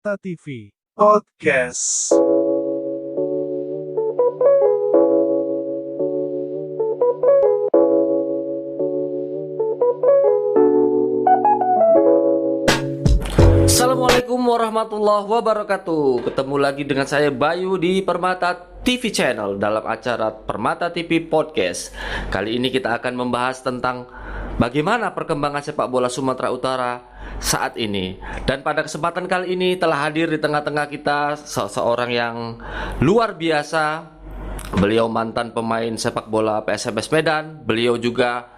Permata TV Podcast. Assalamualaikum warahmatullahi wabarakatuh. Ketemu lagi dengan saya Bayu di Permata TV Channel dalam acara Permata TV Podcast. Kali ini kita akan membahas tentang bagaimana perkembangan sepak bola Sumatera Utara saat ini. Dan pada kesempatan kali ini telah hadir di tengah-tengah kita seseorang yang luar biasa. Beliau mantan pemain sepak bola PSMS Medan. Beliau juga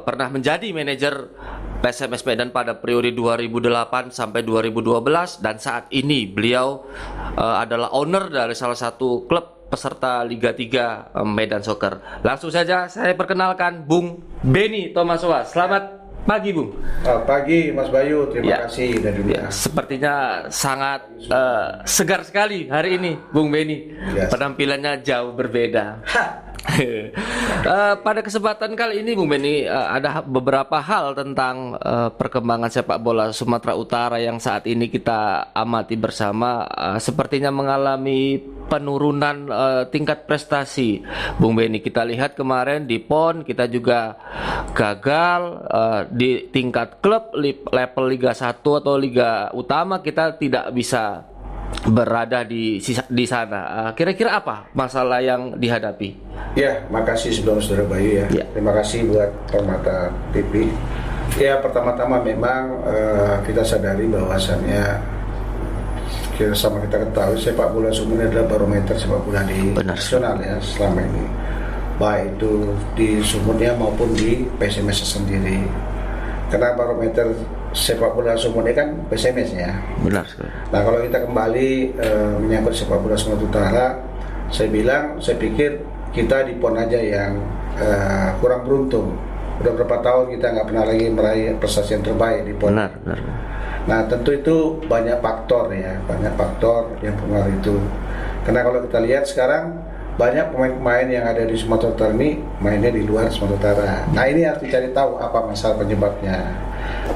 pernah menjadi manajer PSMS Medan pada periode 2008 sampai 2012, dan saat ini beliau adalah owner dari salah satu klub peserta Liga 3 Medan Soccer. Langsung saja saya perkenalkan Bung Beni Tomasowa. Selamat pagi, Bung. Pagi Mas Bayu, terima kasih dari dunia. Sepertinya sangat segar sekali hari ini, Bung Beni. Yes. Penampilannya jauh berbeda. Pada kesempatan kali ini, Bung Beni, ada beberapa hal tentang perkembangan sepak bola Sumatera Utara yang saat ini kita amati bersama. Sepertinya mengalami penurunan tingkat prestasi, Bung Beni. Kita lihat kemarin di PON kita juga gagal di tingkat klub level Liga 1 atau Liga Utama, kita tidak bisa berada di sana. Kira-kira apa masalah yang dihadapi? Ya, makasih sebelum Saudara Bayu ya. Terima kasih buat Permata TV. Ya, pertama-tama memang kita sadari bahwasannya sama kita ketahui sepak bola Sumut adalah barometer sepak bola di nasional ya selama ini. Baik itu di Sumutnya maupun di PSMS sendiri. Karena barometer sepak bola Sumut ini kan PSMS ya. Benar. Nah, kalau kita kembali menyangkut sepak bola Sumatera Utara, saya pikir kita di PON aja yang kurang beruntung. Udah berapa tahun kita nggak pernah lagi meraih prestasi yang terbaik di PON. Benar. Nah, tentu itu banyak faktor ya, banyak faktor yang pengaruh itu. Karena kalau kita lihat sekarang banyak pemain-pemain yang ada di Sumatera Utara ini mainnya di luar Sumatera Utara. Nah, ini harus dicari tahu apa masalah penyebabnya.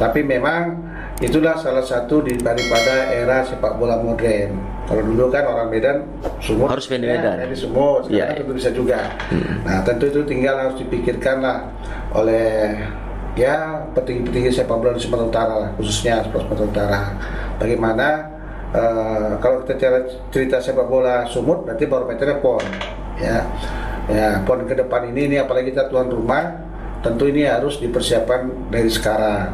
Tapi memang itulah salah satu daripada era sepak bola modern. Kalau dulu kan orang Medan Sumut harus main di Medan. Jadi Sumut, sekarang tentu bisa juga. Nah, tentu itu tinggal harus dipikirkan lah oleh ya petinggi-petinggi sepak bola di Sumatera Utara lah, khususnya Sumatera Utara. Bagaimana kalau kita cerita sepak bola Sumut, berarti barometernya PON ya PON ke depan ini apalagi kita tuan rumah, tentu ini harus dipersiapkan dari sekarang,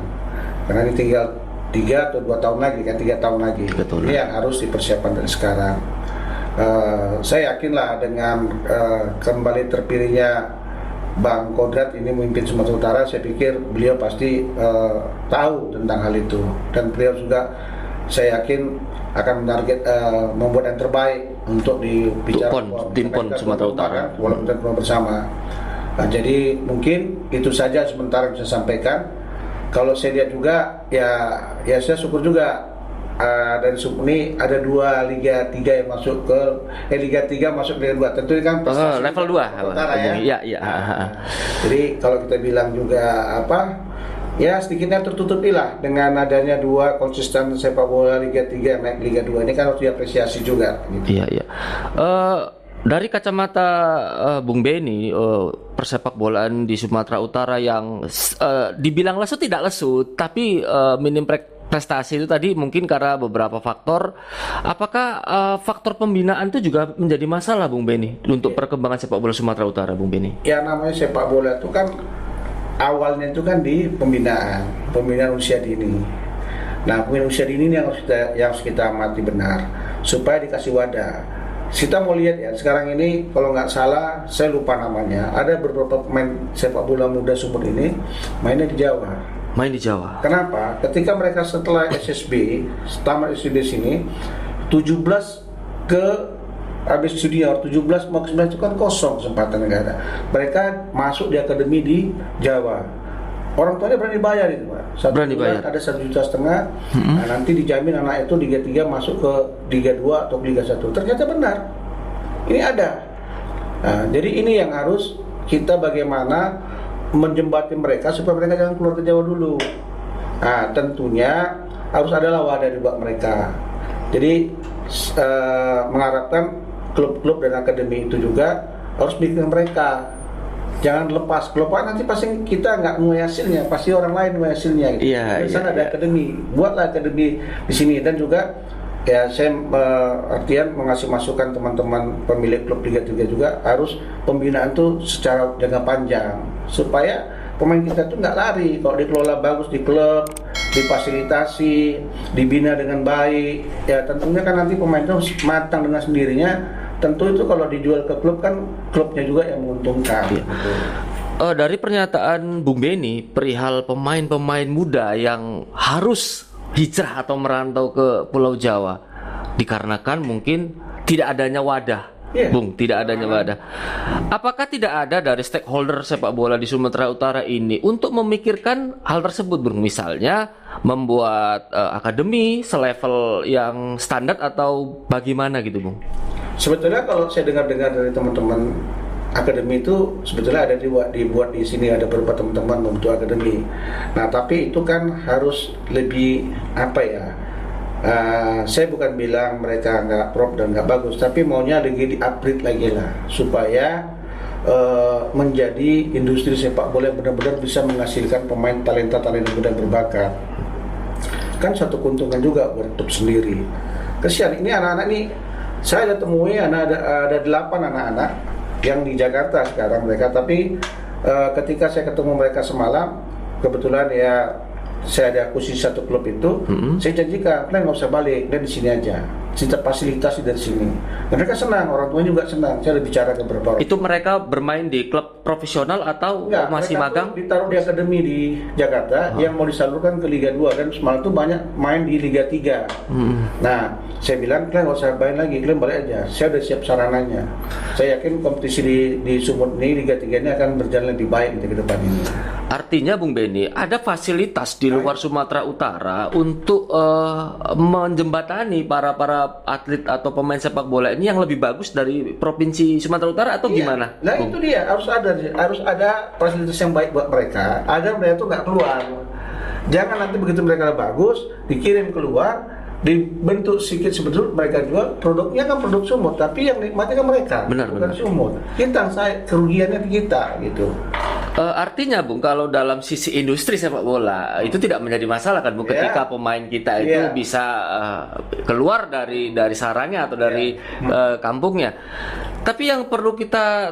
karena ini tinggal 3 atau 2 tahun lagi kan, 3 tahun lagi. Betul. Ini yang harus dipersiapkan dari sekarang. Saya yakinlah dengan kembali terpilihnya Bang Kodrat ini memimpin Sumatera Utara, saya pikir beliau pasti tahu tentang hal itu, dan beliau juga saya yakin akan menarget membuat yang terbaik untuk dibicarakan tim PON Sumatera Utara walaupun kita bersama. Nah, jadi mungkin itu saja sementara bisa sampaikan. Kalau saya lihat juga ya saya syukur juga dari Sumut ini ada 2 Liga 3 yang masuk ke Liga 3 masuk Liga 2. Tentu ini kan level 2 Utara ya. Iya. Jadi kalau kita bilang juga ya sedikitnya tertutupi lah dengan adanya 2 konsisten sepak bola Liga 3 naik Liga 2 ini kan harus diapresiasi juga gitu. Iya. Dari kacamata Bung Beni, persepak bolaan di Sumatera Utara yang dibilang lesu tidak lesu, tapi minim prestasi itu tadi mungkin karena beberapa faktor. Apakah faktor pembinaan itu juga menjadi masalah, Bung Beni, untuk perkembangan sepak bola Sumatera Utara, Bung Beni? Ya, namanya sepak bola itu kan awalnya itu kan di pembinaan usia dini. Nah, pembinaan usia dini ini yang harus kita amati benar supaya dikasih wadah. Kita mau lihat ya, sekarang ini kalau nggak salah, saya lupa namanya, ada beberapa pemain sepak bola muda Sumut ini mainnya di Jawa. Main di Jawa. Kenapa? Ketika mereka setelah SSB, tamat SSB sini, 17 ke habis junior, 17 mau ke 19 itu kan kosong kesempatan negara. Mereka masuk di akademi di Jawa. Orang tuanya berani bayar itu, Pak. Berani bayar. Ada 1,5 juta. Nah, nanti dijamin anak itu Liga 3 masuk ke Liga 2 atau Liga 1. Ternyata benar. Ini ada. Nah, jadi ini yang harus kita bagaimana menjembati mereka supaya mereka jangan keluar ke Jawa dulu. Nah, tentunya harus ada wadah buat mereka. Jadi mengharapkan klub-klub dan akademi itu juga harus bikin mereka. Jangan lepas, kalau nanti pasti kita nggak menuai hasilnya, pasti orang lain menuai hasilnya. Gitu. Iya, Di sana iya, ada iya. akademi, buatlah akademi di sini dan juga ya saya artian mengasih masukan teman-teman pemilik klub Liga 3 juga harus pembinaan tuh secara jangka panjang supaya pemain kita tuh nggak lari. Kalau dikelola bagus di klub, difasilitasi, dibina dengan baik, ya tentunya kan nanti pemain itu matang dengan sendirinya. Tentu itu kalau dijual ke klub kan klubnya juga yang menguntungkan. Iya. Gitu. Dari pernyataan Bung Beni perihal pemain-pemain muda yang harus hijrah atau merantau ke Pulau Jawa dikarenakan mungkin tidak adanya wadah. Iya. Bung, tidak adanya wadah. Apakah tidak ada dari stakeholder sepak bola di Sumatera Utara ini untuk memikirkan hal tersebut, Bung? Misalnya membuat akademi selevel yang standar atau bagaimana gitu, Bung? Sebetulnya kalau saya dengar-dengar dari teman-teman akademi itu sebetulnya ada dibuat di sini, ada beberapa teman-teman membentuk akademi. Nah tapi itu kan harus lebih apa ya? Saya bukan bilang mereka nggak prop dan nggak bagus, tapi maunya lagi di-upgrade lagi lah supaya menjadi industri sepak bola yang benar-benar bisa menghasilkan pemain talenta-talenta muda berbakat. Kan satu keuntungan juga buat klub sendiri. Kesian ini anak-anak ini. Saya ada temui ada 8 anak-anak yang di Jakarta sekarang mereka, tapi ketika saya ketemu mereka semalam, kebetulan ya saya ada akuisisi satu klub itu, saya janjikan kalian nggak usah balik, dan di sini aja, kita fasilitasi dari sini. Dan mereka senang, orang tuanya juga senang. Saya udah bicara ke beberapa orang. Itu mereka bermain di klub profesional atau Enggak, masih mereka magang? tuh ditaruh di akademi di Jakarta yang mau disalurkan ke Liga 2 dan semalam tuh banyak main di Liga 3. Nah, saya bilang kalian nggak usah main lagi, kalian balik aja. Saya udah siap sarananya. Saya yakin kompetisi di Sumut ini Liga 3 ini akan berjalan lebih baik ke depan ini. Artinya Bung Beni, ada fasilitas di luar Sumatera Utara untuk menjembatani para atlet atau pemain sepak bola ini yang lebih bagus dari provinsi Sumatera Utara atau Iya. gimana? Nah Bung? itu dia harus ada fasilitas yang baik buat mereka agar mereka tuh nggak keluar. Jangan nanti begitu mereka bagus dikirim keluar, dibentuk sedikit sebetulnya mereka jual produknya kan produk Sumut, tapi yang nikmatnya kan mereka, Benar, bukan benar. Sumut. Kita kerugiannya di kita gitu. Artinya Bung, kalau dalam sisi industri sepak bola itu tidak menjadi masalah kan Bung, Iya. ketika pemain kita itu Iya. bisa keluar dari sarangnya atau dari kampungnya. Tapi yang perlu kita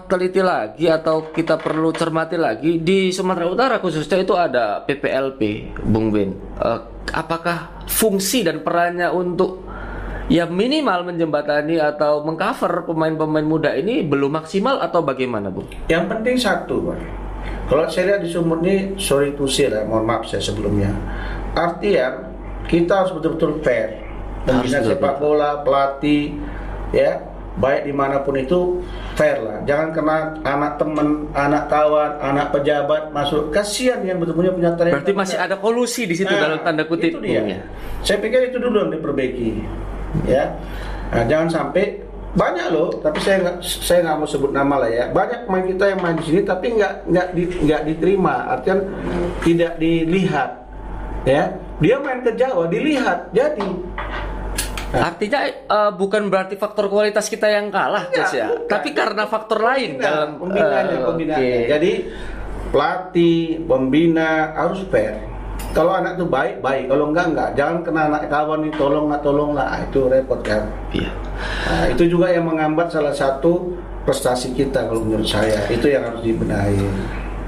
teliti lagi atau kita perlu cermati lagi di Sumatera Utara khususnya itu ada PPLP, Bung Ben. Apakah fungsi dan perannya untuk ya minimal menjembatani atau mengcover pemain-pemain muda ini belum maksimal atau bagaimana, Bung? Yang penting satu, Pak. Kalau saya lihat di Sumut ini, sorry to say lah, mohon maaf saya sebelumnya. Artian kita harus betul-betul fair. Pembina Harus sepak bola, pelatih, ya baik dimanapun itu fair lah. Jangan kena anak teman, anak kawan, anak pejabat masuk. Kasihan yang betul-betul punya talenta. Berarti masih ada kolusi di situ dalam tanda kutip, itu dia. Bung, ya? Saya pikir itu dulu yang diperbaiki. Ya, nah, jangan sampai banyak loh, tapi saya nggak mau sebut nama lah ya. Banyak pemain kita yang main di sini tapi nggak diterima, artinya tidak dilihat. Ya, dia main ke Jawa dilihat, jadi. Artinya bukan berarti faktor kualitas kita yang kalah, Enggak, Coach ya, bukan. tapi karena faktor lain dalam pembinanya. oke. Jadi pelatih, pembina harus fair. Kalau anak itu baik, kalau enggak. Jangan kena anak kawan nih, tolong lah, itu repot kan. Iya. Nah, itu juga yang menghambat salah satu prestasi kita kalau menurut saya. Itu yang harus dibenahi.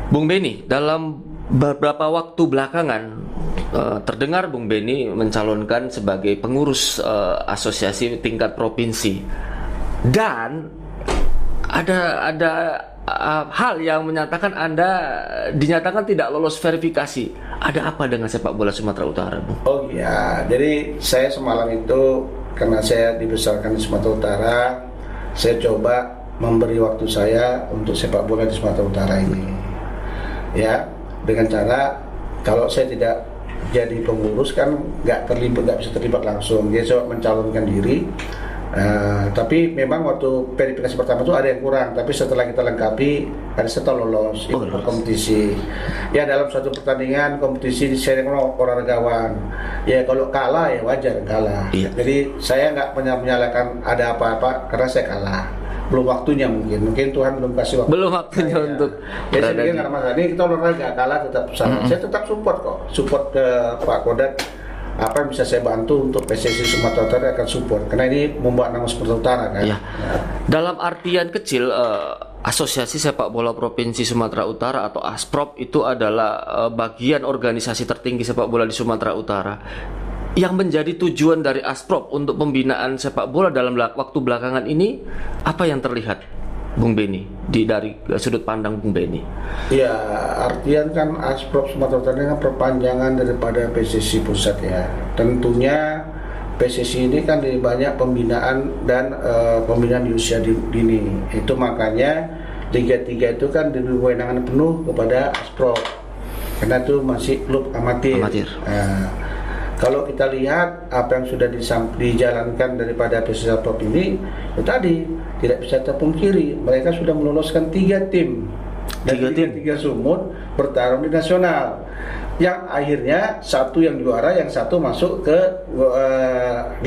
Bung Beni, dalam beberapa waktu belakangan terdengar Bung Beni mencalonkan sebagai pengurus asosiasi tingkat provinsi, dan ada hal yang menyatakan Anda dinyatakan tidak lolos verifikasi. Ada apa dengan sepak bola Sumatera Utara, Bung? Oh iya, jadi saya semalam itu karena saya dibesarkan di Sumatera Utara, saya coba memberi waktu saya untuk sepak bola di Sumatera Utara ini. Ya, dengan cara kalau saya tidak jadi pengurus kan nggak bisa terlibat langsung. Dia coba mencalonkan diri Tapi memang waktu verifikasi pertama itu ada yang kurang, tapi setelah kita lengkapi ada serta lolos ikut kompetisi. Ya dalam suatu pertandingan kompetisi di seri olahragawan. Ya kalau kalah ya wajar kalah. Iya. Jadi saya nggak menyalahkan ada apa-apa karena saya kalah. Belum waktunya mungkin Tuhan belum kasih waktu. Belum waktunya untuk Ya saya pikir nggak ada masalah. Ini kita olahraga kalah tetap sama. Saya tetap support kok, support ke Pak Kodat. Apa yang bisa saya bantu untuk PSSI Sumatera Utara akan support karena ini membuat nama Sumatera Utara kan. Ya. Dalam artian kecil, Asosiasi Sepak Bola Provinsi Sumatera Utara atau ASPROP itu adalah bagian organisasi tertinggi sepak bola di Sumatera Utara. Yang menjadi tujuan dari ASPROP untuk pembinaan sepak bola dalam waktu belakangan ini, apa yang terlihat, Bung Beni, dari sudut pandang Bung Beni? Ya, artian kan ASPROP Sumatera Utara ini kan perpanjangan daripada PSSI pusat ya. Tentunya PSSI ini kan dari banyak pembinaan dan pembinaan di usia dini. Itu makanya Liga 3 itu kan diberi kewenangan penuh kepada ASPROP. Karena itu masih klub amatir. Kalau kita lihat apa yang sudah dijalankan daripada PSSI ASPROP ini, itu tadi tidak bisa terpungkiri mereka sudah meloloskan 3 tim dan 3 sumur bertarung di nasional. Yang akhirnya satu yang juara, yang satu masuk ke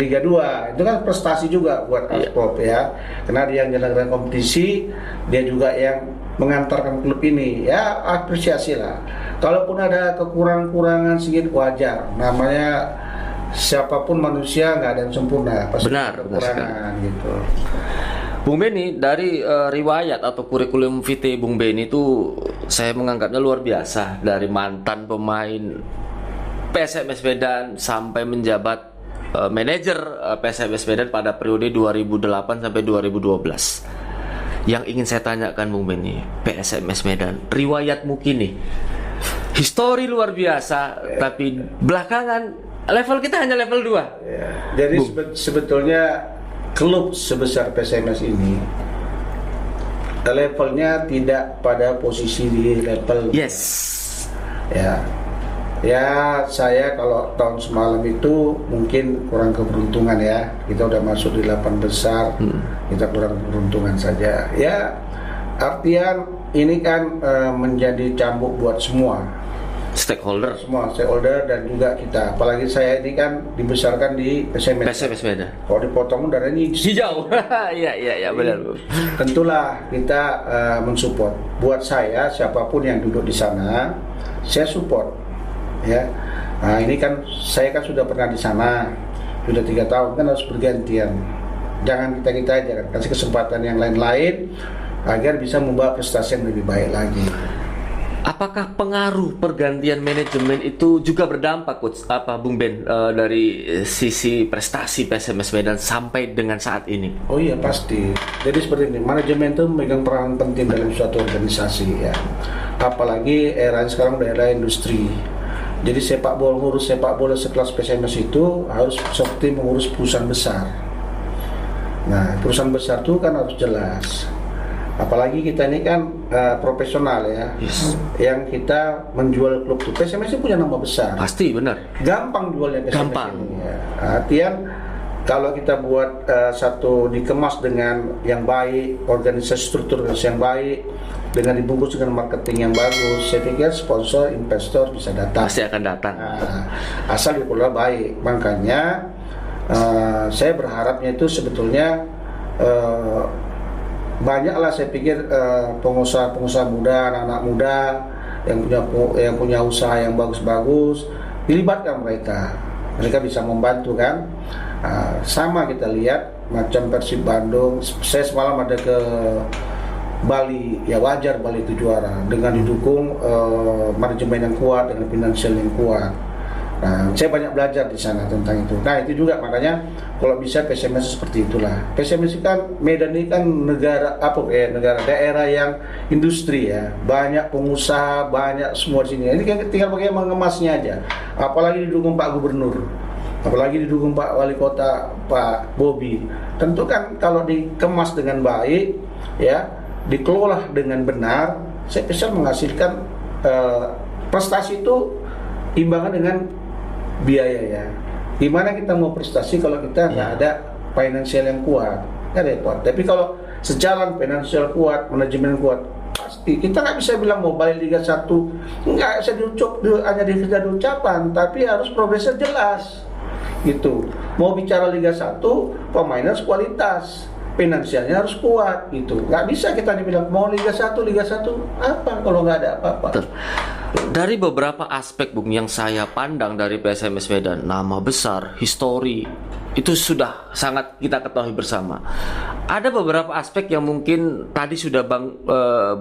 Liga 2. Itu kan prestasi juga buat ASPROP ya. Karena dia yang jalankan kompetisi, dia juga yang mengantarkan klub ini. Ya apresiasi lah. Kalaupun ada kekurangan sedikit wajar. Namanya siapapun manusia nggak ada yang sempurna. Pasti Benar kekurangan gitu. Bung Beni, dari riwayat atau kurikulum vitae Bung Beni itu saya menganggapnya luar biasa. Dari mantan pemain PSMS Medan sampai menjabat manajer PSMS Medan pada periode 2008 sampai 2012. Yang ingin saya tanyakan Bung Beni, PSMS Medan, riwayatmu kini, histori luar biasa, tapi belakangan level kita hanya level 2. Ya, jadi sebetulnya klub sebesar PSMS ini levelnya tidak pada posisi di level. Yes. Ya saya kalau tahun semalam itu mungkin kurang keberuntungan ya. Kita udah masuk di 8 besar, kita kurang keberuntungan saja. Ya artian ini kan menjadi cambuk buat semua stakeholder dan juga kita. Apalagi saya ini kan dibesarkan di PSMS Medan. Kalau dipotong darahnya hijau. Iya benar. Tentulah kita mensupport. Buat saya siapapun yang duduk di sana, saya support. Ya. Nah, ini kan saya kan sudah pernah di sana. Sudah 3 tahun kan harus bergantian. Jangan kita aja kan kasih kesempatan yang lain-lain agar bisa membawa prestasi yang lebih baik lagi. Apakah pengaruh pergantian manajemen itu juga berdampak, Coach, Bung Ben, dari sisi prestasi PSMS Medan sampai dengan saat ini? Oh iya pasti. Jadi seperti ini, manajemen itu memegang peran penting dalam suatu organisasi ya. Apalagi era sekarang era industri. Jadi ngurus sepak bola sekelas PSMS itu harus seperti mengurus perusahaan besar. Nah, perusahaan besar itu kan harus jelas. Apalagi kita ini kan profesional ya, yang kita menjual klub itu. PSMS itu punya nama besar. Pasti benar. Gampang jualnya PSMS gampang. Ini. Ya. Artian kalau kita buat satu dikemas dengan yang baik, organisasi struktur yang baik, dengan dibungkus dengan marketing yang bagus, saya pikir sponsor, investor bisa datang. Pasti akan datang. Asal dikelola baik. Makanya saya berharapnya itu sebetulnya banyaklah saya pikir pengusaha muda, anak-anak muda yang punya usaha yang bagus-bagus, dilibatkan mereka bisa membantu kan. Sama kita lihat macam Persib Bandung. Saya semalam ada ke Bali, ya wajar Bali itu juara dengan didukung manajemen yang kuat, dengan finansial yang kuat. Nah, saya banyak belajar di sana tentang itu. Nah, itu juga makanya kalau bisa PSMS seperti itulah. PSMS kan Medan ini kan negara daerah yang industri ya. Banyak pengusaha, banyak semua di sini. Ini kan tinggal bagaimana mengemasnya aja. Apalagi didukung Pak Gubernur. Apalagi didukung Pak Wali Kota, Pak Bobi. Tentu kan kalau dikemas dengan baik ya, dikelola dengan benar, saya bisa menghasilkan prestasi itu imbangan dengan biaya ya. Gimana kita mau prestasi kalau kita nggak ada finansial yang kuat, kan repot. Tapi kalau sejalan finansial kuat, manajemen kuat, pasti kita nggak bisa bilang mau balik Liga 1 nggak bisa hanya di ucapan, tapi harus progresnya jelas gitu. Mau bicara Liga 1, pemainnya harus kualitas, finansialnya harus kuat gitu. Nggak bisa kita dibilang mau Liga 1 apa kalau nggak ada apa-apa. Dari beberapa aspek Bung yang saya pandang dari PSMS Medan, nama besar, histori, itu sudah sangat kita ketahui bersama. Ada beberapa aspek yang mungkin tadi sudah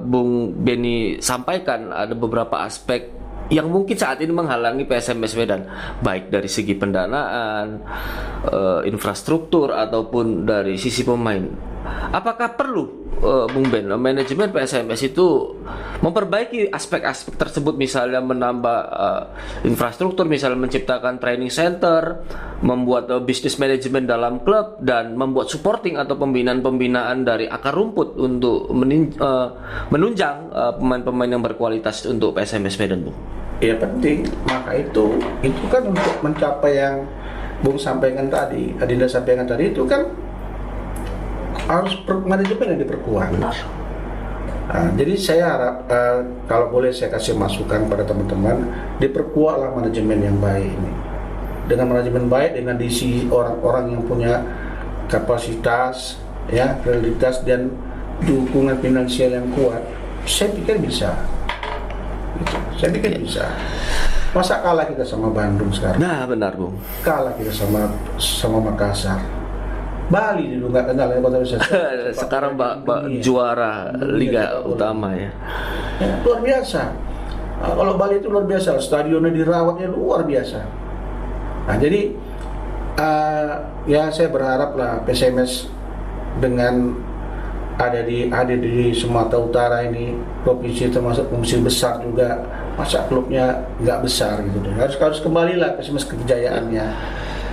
Bung Benny sampaikan, ada beberapa aspek yang mungkin saat ini menghalangi PSMS Medan, baik dari segi pendanaan, infrastruktur ataupun dari sisi pemain. Apakah perlu Bung Ben, manajemen PSMS itu memperbaiki aspek-aspek tersebut, misalnya menambah infrastruktur, misalnya menciptakan training center, membuat bisnis manajemen dalam klub, dan membuat supporting atau pembinaan dari akar rumput untuk menunjang pemain-pemain yang berkualitas untuk PSMS Medan, Bung? Ya penting, maka itu kan untuk mencapai yang Bung sampaikan tadi, Adinda sampaikan tadi, itu kan harus manajemen yang diperkuat. Nah, jadi saya harap kalau boleh saya kasih masukan pada teman-teman, diperkuatlah manajemen yang baik ini. Dengan manajemen baik, dengan diisi orang-orang yang punya kapasitas, ya, kredibilitas dan dukungan finansial yang kuat, saya pikir bisa. Gitu. Saya pikir bisa. Masa kalah kita sama Bandung sekarang? Nah, benar, Bung. Kalah kita sama Makassar. Bali dulu nggak kenal ya kota besar. Sekarang juara Liga Utama ya. Luar biasa. Nah, kalau Bali itu luar biasa, stadionnya dirawatnya luar biasa. Nah jadi ya saya berharap lah PSMS dengan ada di Sumatera Utara ini, provinsi termasuk provinsi besar juga, masa klubnya nggak besar gitu deh. Harus kembali lah PSMS kejayaannya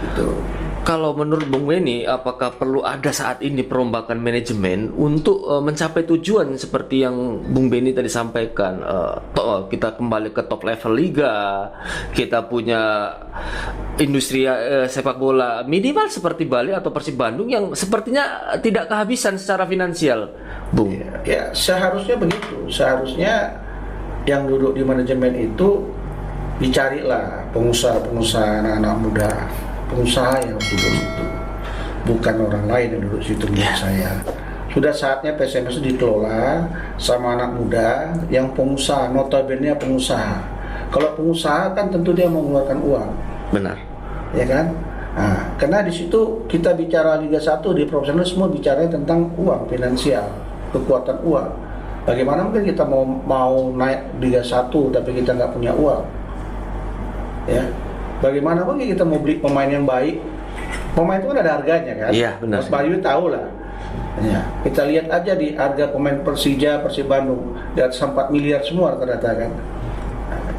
gitu. Kalau menurut Bung Weni, apakah perlu ada saat ini perombakan manajemen untuk mencapai tujuan seperti yang Bung Benny tadi sampaikan? Kita kembali ke top level liga, kita punya industri sepak bola minimal seperti Bali atau Persib Bandung yang sepertinya tidak kehabisan secara finansial, Bung. Ya seharusnya begitu. Seharusnya yang duduk di manajemen itu dicarilah pengusaha-pengusaha anak-anak muda, pengusaha yang duduk situ, bukan orang lain yang duduk situ menurut saya. Sudah saatnya PSMS itu dikelola sama anak muda yang pengusaha, notabene pengusaha. Kalau pengusaha kan tentu dia mengeluarkan uang. Benar. Ya kan? Nah, karena di situ kita bicara Liga 1 di profesional semua bicara tentang uang, finansial, kekuatan uang. Bagaimana mungkin kita mau naik Liga 1 tapi kita nggak punya uang? Ya. Bagaimana mungkin kita mau beli pemain yang baik? Pemain itu kan ada harganya kan? Iya, benar. Mas Bayu tahu lah. Ya, kita lihat aja di harga pemain Persija, Persib Bandung di atas 4 miliar semua rata-rata kan.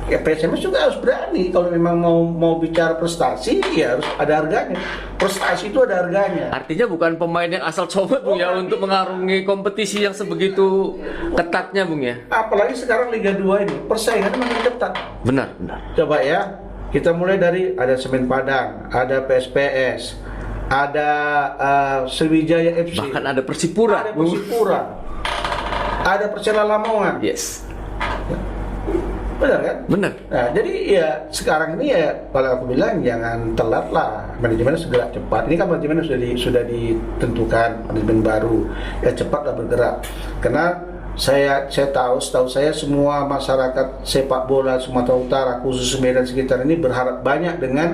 Ya PSMS juga harus berani kalau memang mau bicara prestasi, ya harus ada harganya. Prestasi itu ada harganya. Artinya bukan pemain yang asal comot, Bung, ya, untuk mengarungi kompetisi yang sebegitu ketatnya, Bung, ya. Apalagi sekarang Liga 2 ini persaingannya makin ketat. Benar, benar. Coba ya, kita mulai dari ada Semen Padang, ada PSPS, ada Sriwijaya FC, Bahkan ada Persipura, ada Bung. Persipura, ada Persela Lamongan. Yes. Benar kan? Benar. Nah, jadi ya sekarang ini ya kalau aku bilang jangan telat lah, manajemen segera cepat. Ini kan manajemen sudah ditentukan, manajemen baru, ya cepatlah bergerak. Karena setahu saya semua masyarakat sepak bola Sumatera Utara khusus Medan sekitar ini berharap banyak dengan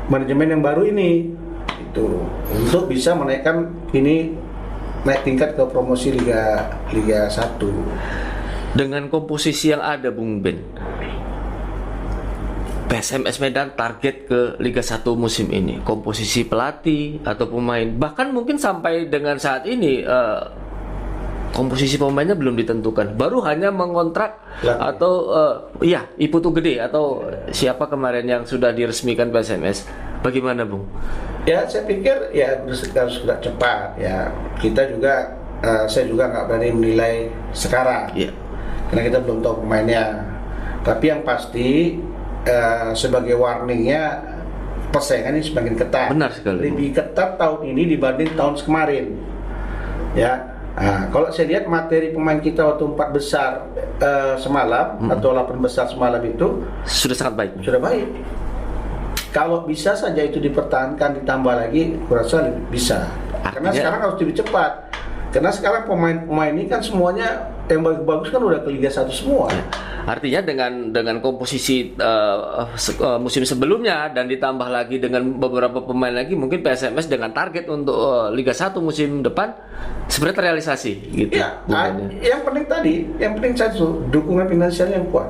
manajemen yang baru ini, itu untuk bisa menaikkan ini naik tingkat ke promosi Liga 1. Dengan komposisi yang ada, Bung Ben, PSMS Medan target ke Liga 1 musim ini, komposisi pelatih atau pemain, bahkan mungkin sampai dengan saat ini komposisi pemainnya belum ditentukan, baru hanya mengontrak atau Iputu Gede atau siapa kemarin yang sudah diresmikan PSMS. Bagaimana, Bung? Ya saya pikir ya harus sudah cepat ya. Kita juga saya juga nggak berani menilai sekarang. Iya. Karena kita belum tahu pemainnya. Tapi yang pasti sebagai warningnya persaingan ini semakin ketat. Benar sekali. Lebih ketat tahun ini dibanding tahun kemarin. Ya. Nah, kalau saya lihat materi pemain kita waktu 4 besar semalam atau 8 besar semalam itu sudah sangat baik. Sudah baik. Kalau bisa saja itu dipertahankan ditambah lagi, kurasa lebih bisa. Karena sekarang harus lebih cepat. Karena sekarang pemain ini kan semuanya yang bagus-bagus kan udah ke Liga 1 semua. Artinya dengan komposisi musim sebelumnya dan ditambah lagi dengan beberapa pemain lagi, mungkin PSMS dengan target untuk Liga 1 musim depan sebenarnya terrealisasi gitu. Ya, yang penting satu, dukungan finansial yang kuat.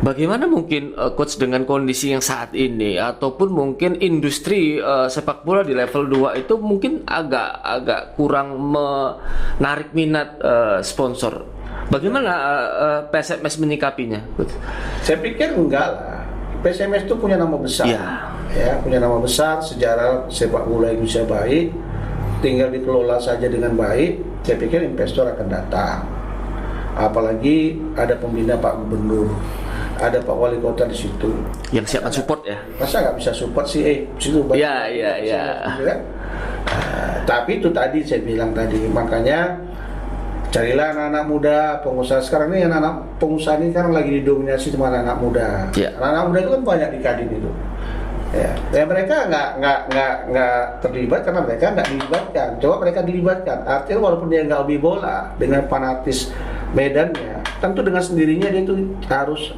Bagaimana mungkin coach dengan kondisi yang saat ini ataupun mungkin industri sepak bola di level 2 itu mungkin agak kurang menarik minat sponsor. Bagaimana PSMS menyikapinya, coach? Saya pikir enggak lah. PSMS itu punya nama besar. Ya, punya nama besar, sejarah sepak bola Indonesia baik. Tinggal dikelola saja dengan baik, saya pikir investor akan datang. Apalagi ada pembina Pak Gubernur, ada Pak Wali Kota di situ yang siap support ya. Masa nggak bisa support sih? Situ banyak. Iya. Tapi itu tadi saya bilang tadi, makanya carilah anak-anak muda pengusaha. Sekarang ini anak-anak pengusaha ini kan lagi didominasi sama anak-anak muda. Anak-anak muda itu kan banyak di Kadin itu. Ya mereka nggak terlibat karena mereka nggak dilibatkan. Coba mereka dilibatkan. Artinya walaupun dia nggak hobi bola, dengan fanatis medannya, tentu dengan sendirinya dia itu harus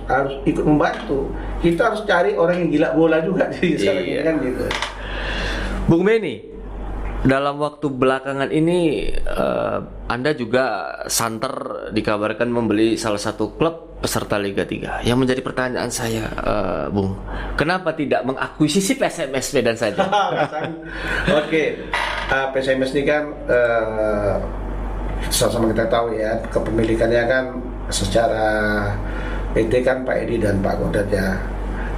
ikut membantu. Kita harus cari orang yang gila bola juga jadi sekarang ini kan gitu. Bung Benny, dalam waktu belakangan ini Anda juga santer dikabarkan membeli salah satu klub peserta Liga 3. Yang menjadi pertanyaan saya, Bung, kenapa tidak mengakuisisi PSMS Medan saja? Oke. PSMS ini kan sama-sama kita tahu ya, kepemilikannya kan secara PT kan Pak Edi dan Pak Godot ya.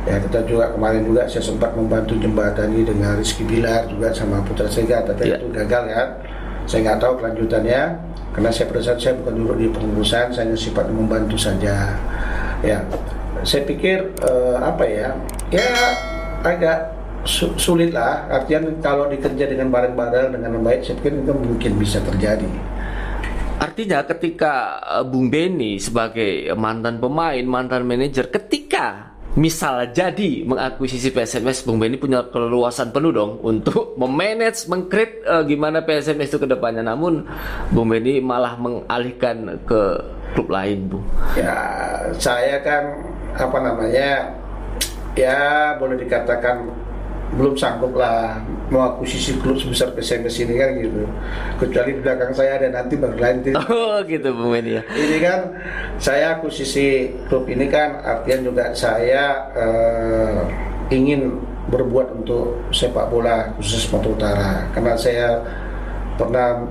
Ya kita juga kemarin juga saya sempat membantu jembatani dengan Rizky Bilar juga sama Putra Sega, tapi itu gagal kan. Saya nggak tahu kelanjutannya karena saya pada saat saya bukan duduk di pengurusan, saya hanya sifat membantu saja. Ya, saya pikir ya agak sulit lah. Artinya kalau dikerja dengan bareng-bareng dengan baik, saya pikir itu mungkin bisa terjadi. Artinya ketika Bung Benny sebagai mantan pemain, mantan manajer, ketika misal jadi mengakuisisi PSMS, Bung Benny punya keleluasan penuh dong untuk memanage, mengcreate gimana PSMS itu ke depannya. Namun Bung Benny malah mengalihkan ke klub lain, Bung. Ya, saya kan boleh dikatakan belum sanggup lah mengakuisisi klub sebesar PSMS ini kan gitu. Kecuali di belakang saya ada nanti baru lain. Oh gitu Bung Benny ya. Ini kan saya akuisisi klub ini kan artinya juga saya ingin berbuat untuk sepak bola khusus Sumatera Utara. Karena saya pernah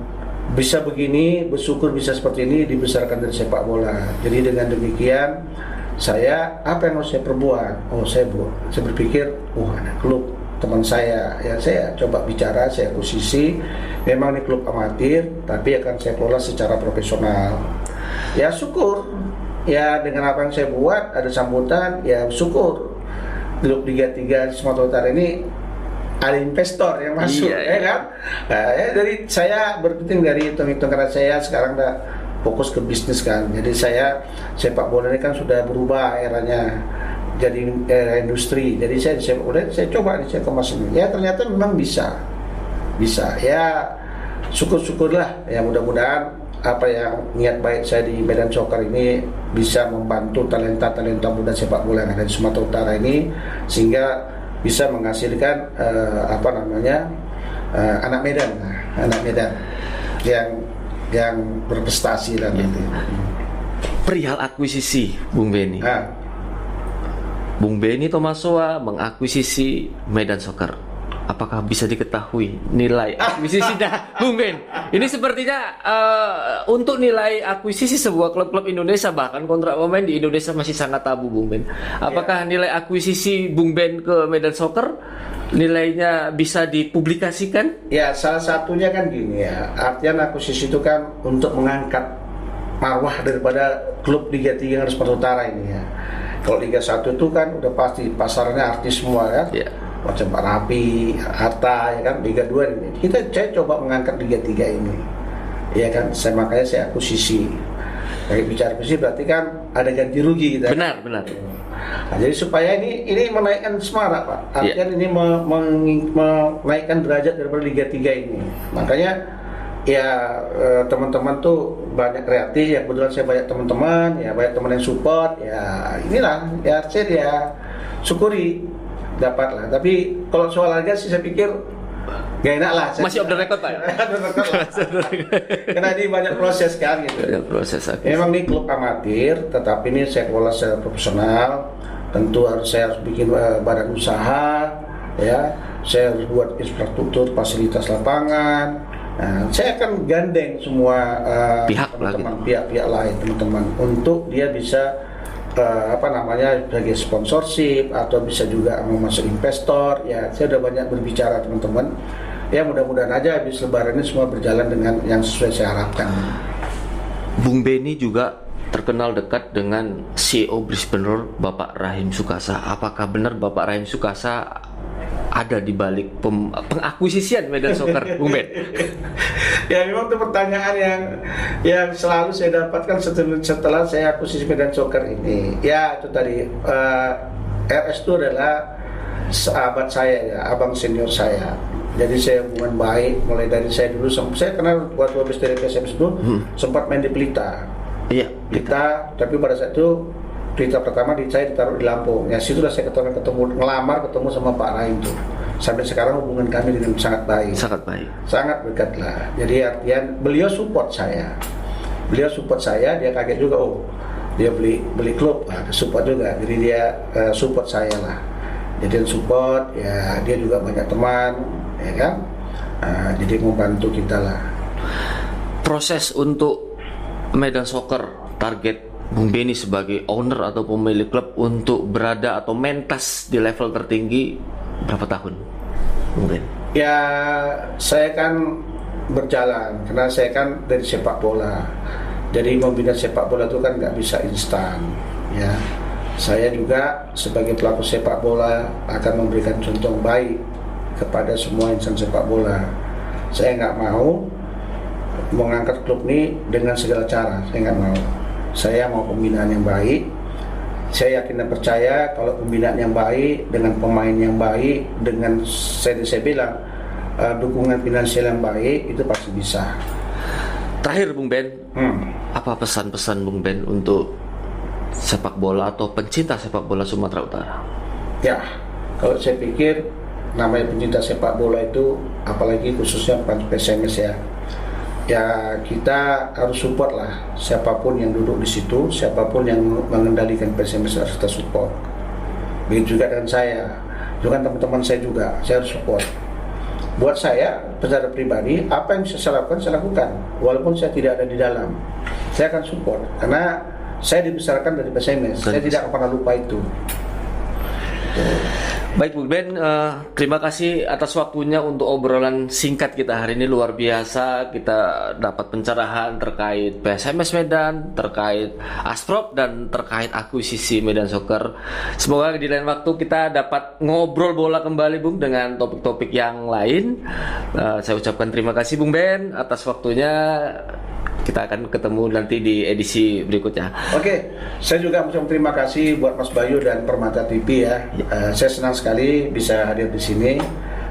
bisa begini, bersyukur bisa seperti ini, dibesarkan dari sepak bola. Jadi dengan demikian saya apa yang harus saya perbuat? Saya berpikir, ada klub teman saya, ya saya coba bicara, saya akuisisi. Memang ini klub amatir, tapi akan saya kelola secara profesional. Ya syukur, ya dengan apa yang saya buat ada sambutan, ya syukur. Klub Liga 3 Sumatera Utara ini ada investor yang masuk, kan? Dari saya berpikir dari hitung-hitung karena saya sekarang udah fokus ke bisnis kan. Jadi saya sepak bola ini kan sudah berubah eranya jadi industri. Jadi saya coba nih, saya kemas ini. Ya ternyata memang bisa. Ya syukur-syukurlah. Ya mudah-mudahan apa yang niat baik saya di Medan Soccer ini bisa membantu talenta-talenta muda sepak bola yang ada di Sumatera Utara ini sehingga bisa menghasilkan anak Medan yang berprestasi lah nanti. Perihal akuisisi, Bung Benny. Bung Benny Tomasoa mengakuisisi Medan Soccer. Apakah bisa diketahui nilai akuisisinya, Bung Ben? Ini sepertinya untuk nilai akuisisi sebuah klub-klub Indonesia, bahkan kontrak pemain di Indonesia masih sangat tabu, Bung Ben. Apakah nilai akuisisi Bung Ben ke Medan Soccer nilainya bisa dipublikasikan? Ya, salah satunya kan gini ya. Artinya akuisisi itu kan untuk mengangkat marwah daripada klub Liga 3 yang Sumatera Utara ini ya. Kalau Liga 1 itu kan udah pasti pasarnya artis semua kan. macam Pak Rapi, Hatta, ya kan, Liga 2 ini. Saya coba mengangkat Liga 3 ini, ya kan. Makanya saya akuisisi. Kayak bicara akuisisi berarti kan ada ganti rugi kita. Benar. Nah, jadi supaya ini menaikkan semarak, Pak. Artinya ini menaikkan derajat daripada Liga 3 ini. Makanya ya teman-teman tuh banyak kreatif, ya kebetulan saya banyak teman-teman, ya banyak teman yang support, ya inilah ya saya syukuri dapat lah. Tapi kalau soal harga sih saya pikir gak enak lah. Masih off the record, Pak. Karena ini banyak proses kan gitu. Banyak proses. Memang ini klub amatir, tetapi ini saya kelola secara profesional. Tentu saya harus bikin badan usaha, ya. Saya harus buat infrastruktur, fasilitas lapangan. Nah, saya akan gandeng semua teman-teman, pihak-pihak lain, teman-teman, untuk dia bisa sebagai sponsorship atau bisa juga mau masuk investor. Ya, saya sudah banyak berbicara teman-teman. Ya, mudah-mudahan aja habis Lebaran ini semua berjalan dengan yang sesuai saya harapkan. Bung Benny juga terkenal dekat dengan CEO Brisbane Roar, Bapak Rahim Sukasa. Apakah benar Bapak Rahim Sukasa ada di balik pengakuisisian Medan Soccer, Bung Ben? Ya, memang itu pertanyaan yang selalu saya dapatkan setelah saya akuisisi Medan Soccer ini. Ya, itu tadi RS itu adalah sahabat saya, ya, abang senior saya. Jadi saya hubungan baik mulai dari saya dulu. Saya kenal waktu habis dari PSMS itu sempat main di Pelita. Iya, Pelita. Tapi pada saat itu Pelita pertama saya ditaruh di Lampung. Ya, situlah saya ketemu sama Pak Rahim tuh. Sampai sekarang hubungan kami dengan sangat baik. Sangat dekat lah. Jadi artian beliau support saya. Dia kaget juga, oh dia beli klub, support juga. Jadi dia support saya lah. Jadi support, ya dia juga banyak teman, ya kan. Jadi membantu kita lah. Proses untuk Medan Soccer, target Bung Benny sebagai owner atau pemilik klub untuk berada atau mentas di level tertinggi berapa tahun, Bung Ben? Ya, saya kan berjalan karena saya kan dari sepak bola. Jadi membina sepak bola itu kan nggak bisa instan, ya. Saya juga sebagai pelaku sepak bola akan memberikan contoh baik kepada semua insan sepak bola. Saya nggak mau mengangkat klub ini dengan segala cara, saya nggak mau. Saya mau pembinaan yang baik. Saya yakin dan percaya kalau pembinaan yang baik, dengan pemain yang baik, dengan saya bilang dukungan finansial yang baik, itu pasti bisa. Terakhir, Bung Ben, apa pesan-pesan Bung Ben untuk sepak bola atau pencinta sepak bola Sumatera Utara? Ya, kalau saya pikir namanya pencinta sepak bola itu, apalagi khususnya PSMS ya kita harus support lah siapapun yang duduk di situ, siapapun yang mengendalikan PSMS harus kita support. Begitu juga dengan saya, juga teman-teman saya juga, saya harus support. Buat saya secara pribadi, apa yang bisa saya lakukan, saya lakukan, walaupun saya tidak ada di dalam. Saya akan support karena saya dibesarkan dari PSMS. Saya tidak akan pernah lupa itu. Baik, Bung Ben, terima kasih atas waktunya untuk obrolan singkat kita hari ini. Luar biasa, kita dapat pencerahan terkait PSMS Medan, terkait Asprop, dan terkait akuisisi Medan Soccer. Semoga di lain waktu kita dapat ngobrol bola kembali, Bung, dengan topik-topik yang lain. Saya ucapkan terima kasih, Bung Ben, atas waktunya. Kita akan ketemu nanti di edisi berikutnya. Oke, saya juga mengucapkan terima kasih buat Mas Bayu dan Permata TV ya. Saya senang sekali bisa hadir di sini.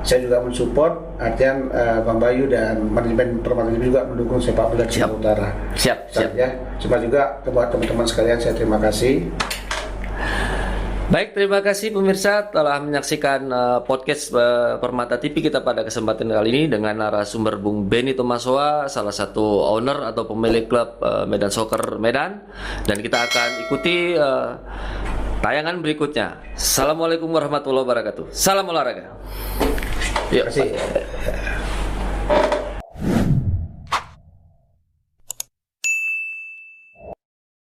Saya juga mensupport, artian Bang Bayu dan manajemen Permata TV juga mendukung sepak bola Sumatera Utara. Siap. Ya. Cuma juga buat teman-teman sekalian saya terima kasih. Baik, terima kasih pemirsa telah menyaksikan podcast Permata TV kita pada kesempatan kali ini dengan narasumber Bung Benny Tomasoa, salah satu owner atau pemilik klub Medan Soccer Medan, dan kita akan ikuti tayangan berikutnya. Assalamualaikum warahmatullahi wabarakatuh. Salam olahraga. Terima kasih.